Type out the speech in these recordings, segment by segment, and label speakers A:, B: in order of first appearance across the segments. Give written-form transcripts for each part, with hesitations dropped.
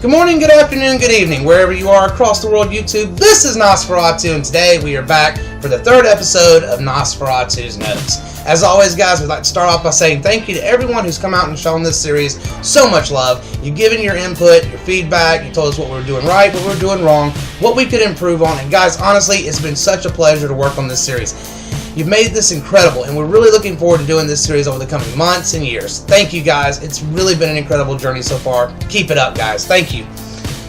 A: Good morning, good afternoon, good evening, wherever you are across the world, YouTube. This is Nasforatu, and today we are back for the third episode of Nasforatu's Notes. As always, guys, we'd like to start off by saying thank you to everyone who's come out and shown this series so much love. You've given your input, your feedback, you told us what we were doing right, what we were doing wrong, what we could improve on, and guys, honestly, it's been such a pleasure to work on this series. You've made this incredible, and we're really looking forward to doing this series over the coming months and years. Thank you, guys. It's really been an incredible journey so far. Keep it up, guys. Thank you.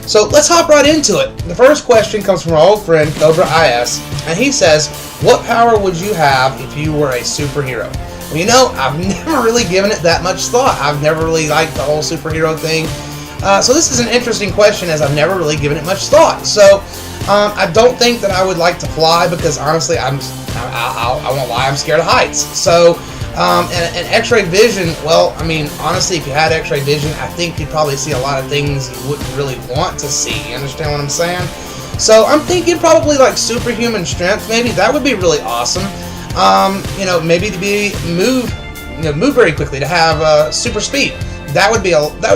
A: So let's hop right into it. The first question comes from our old friend, Cobra IS, and he says, what power would you have if you were a superhero? Well, you know, I've never really given it that much thought. I've never really liked the whole superhero thing. So this is an interesting question, as I've never really given it much thought. So I don't think that I would like to fly, because honestly, I won't lie, I'm scared of heights. So, and X-ray vision, well, I mean, honestly, if you had X-ray vision, I think you'd probably see a lot of things you wouldn't really want to see. You understand what I'm saying? So I'm thinking probably like superhuman strength. Maybe that would be really awesome. You know, maybe to move very quickly, to have super speed. That would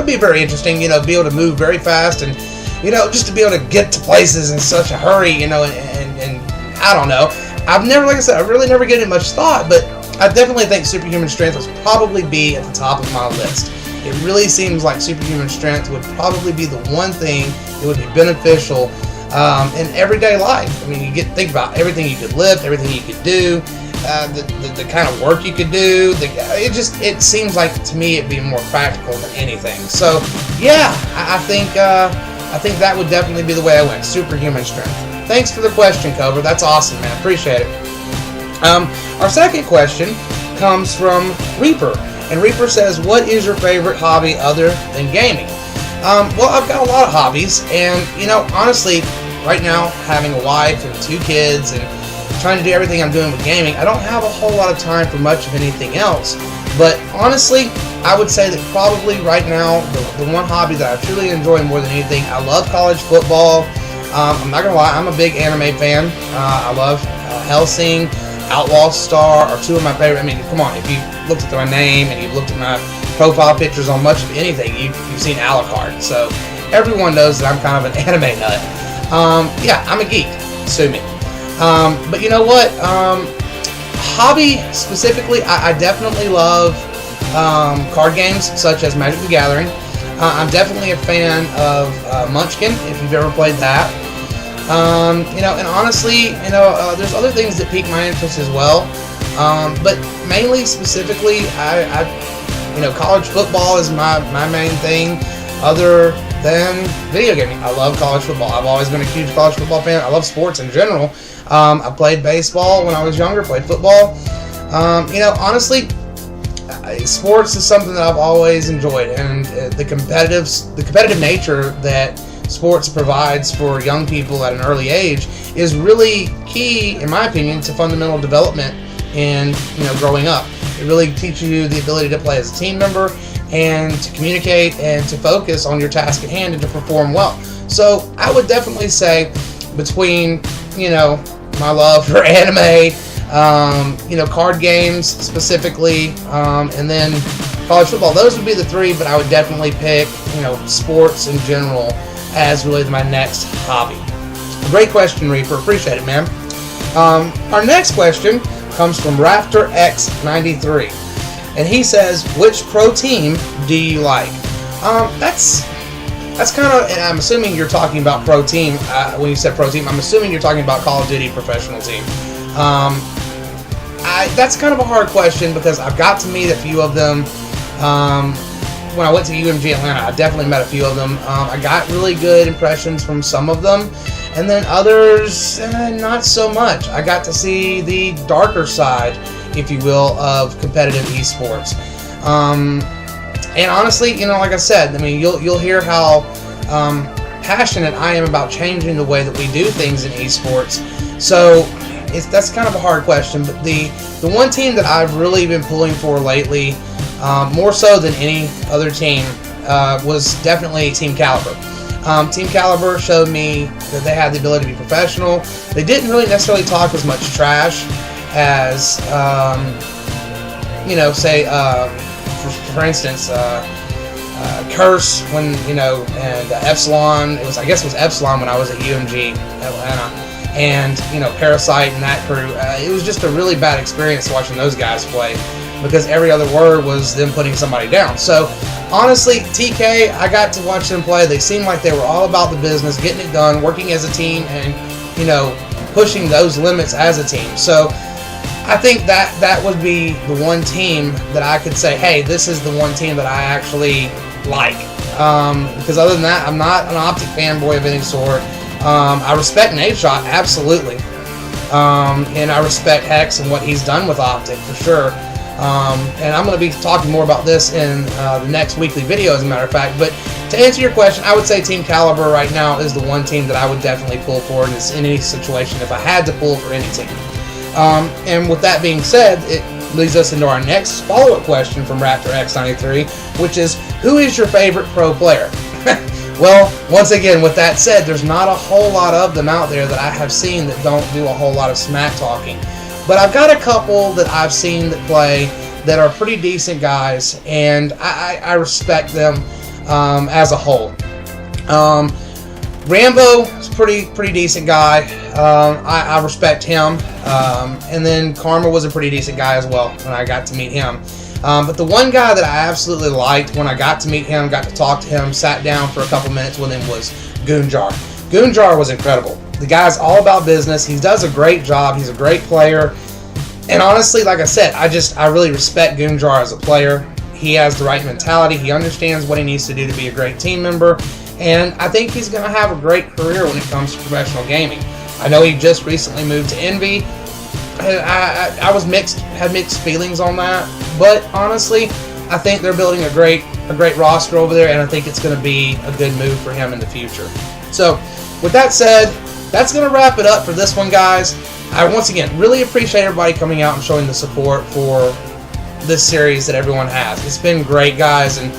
A: be very interesting. You know, be able to move very fast, and you know, just to be able to get to places in such a hurry. You know, and I don't know. I've never, like I said, I've really never given it much thought, but I definitely think superhuman strength would probably be at the top of my list. It really seems like superhuman strength would probably be the one thing that would be beneficial in everyday life. I mean, think about everything you could lift, everything you could do, the kind of work you could do. It seems like, to me, it'd be more practical than anything. So, yeah, I think that would definitely be the way I went. Superhuman strength. Thanks for the question, Cobra. That's awesome, man. Appreciate it. Our second question comes from Reaper. And Reaper says, what is your favorite hobby other than gaming? Well, I've got a lot of hobbies. And, you know, honestly, right now, having a wife and 2 kids and trying to do everything I'm doing with gaming, I don't have a whole lot of time for much of anything else. But honestly, I would say that probably right now, the one hobby that I truly enjoy more than anything, I love college football. I'm not going to lie, I'm a big anime fan. I love Hellsing, Outlaw Star are 2 of my favorite. I mean, come on, if you looked at my name and you've looked at my profile pictures on much of anything, you've seen Alucard. So everyone knows that I'm kind of an anime nut. Yeah, I'm a geek. Sue me. But you know what? Hobby specifically, I definitely love card games such as Magic the Gathering. I'm definitely a fan of Munchkin, if you've ever played that. You know, and honestly, you know, there's other things that pique my interest as well. But mainly, specifically, you know, college football is my main thing. Other than video gaming, I love college football. I've always been a huge college football fan. I love sports in general. I played baseball when I was younger. Played football. You know, honestly, sports is something that I've always enjoyed, and the competitive nature that sports provides for young people at an early age is really key, in my opinion, to fundamental development in, you know, growing up. It really teaches you the ability to play as a team member and to communicate and to focus on your task at hand and to perform well. So I would definitely say, between, you know, my love for anime, you know, card games specifically, and then college football, those would be the 3, but I would definitely pick, you know, sports in general as really my next hobby. Great question, Reaper. Appreciate it, man. Our next question comes from Raptor X93, and he says, which pro team do you like? That's kind of, and I'm assuming you're talking about pro team. When you said pro team, I'm assuming you're talking about Call of Duty professional team. That's kind of a hard question, because I've got to meet a few of them. When I went to UMG Atlanta, I definitely met a few of them. I got really good impressions from some of them, and then others, not so much. I got to see the darker side, if you will, of competitive esports. And honestly, you know, like I said, I mean, you'll hear how passionate I am about changing the way that we do things in esports. So that's kind of a hard question, but the one team that I've really been pulling for lately, more so than any other team, was definitely Team Caliber. Team Caliber showed me that they had the ability to be professional. They didn't really necessarily talk as much trash as, you know, say, for instance, Curse when, and Epsilon. I guess it was Epsilon when I was at UMG Atlanta, and Parasite and that crew. It was just a really bad experience watching those guys play, because every other word was them putting somebody down. So honestly, TK, I got to watch them play. They seemed like they were all about the business, getting it done, working as a team, and pushing those limits as a team. So I think that would be the one team that I could say, hey, this is the one team that I actually like. Because other than that, I'm not an Optic fanboy of any sort. I respect Nadeshot, absolutely. And I respect Hex and what he's done with Optic, for sure. And I'm going to be talking more about this in the next weekly video, as a matter of fact. But to answer your question, I would say Team Caliber right now is the one team that I would definitely pull for in any situation if I had to pull for any team. And with that being said, it leads us into our next follow-up question from Raptor X93, which is, who is your favorite pro player? Well, once again, with that said, there's not a whole lot of them out there that I have seen that don't do a whole lot of smack talking. But I've got a couple that I've seen that play that are pretty decent guys, and I respect them as a whole. Rambo is a pretty decent guy. I respect him. And then Karma was a pretty decent guy as well when I got to meet him. But the one guy that I absolutely liked when I got to meet him, got to talk to him, sat down for a couple minutes with him, was Goonjar. Goonjar was incredible. The guy's all about business. He does a great job. He's a great player. And honestly, like I said, I really respect Goonjar as a player. He has the right mentality. He understands what he needs to do to be a great team member. And I think he's going to have a great career when it comes to professional gaming. I know he just recently moved to Envy. I had mixed feelings on that. But honestly, I think they're building a great roster over there, and I think it's going to be a good move for him in the future. So, with that said, that's going to wrap it up for this one, guys. I once again really appreciate everybody coming out and showing the support for this series that everyone has. It's been great, guys, and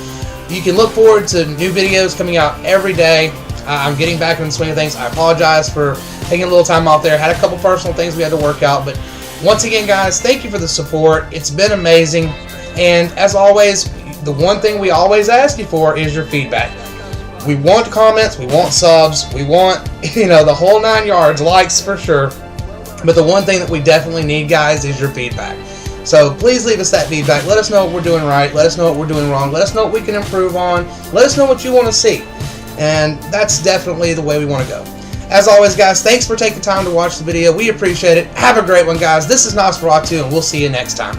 A: you can look forward to new videos coming out every day. I'm getting back in the swing of things. I apologize for taking a little time off there. Had a couple personal things we had to work out, but once again, guys, thank you for the support. It's been amazing, and as always, the one thing we always ask you for is your feedback. We want comments, we want subs, we want, the whole 9 yards, likes for sure. But the one thing that we definitely need, guys, is your feedback. So please leave us that feedback. Let us know what we're doing right. Let us know what we're doing wrong. Let us know what we can improve on. Let us know what you want to see. And that's definitely the way we want to go. As always, guys, thanks for taking time to watch the video. We appreciate it. Have a great one, guys. This is Nasforatu, and we'll see you next time.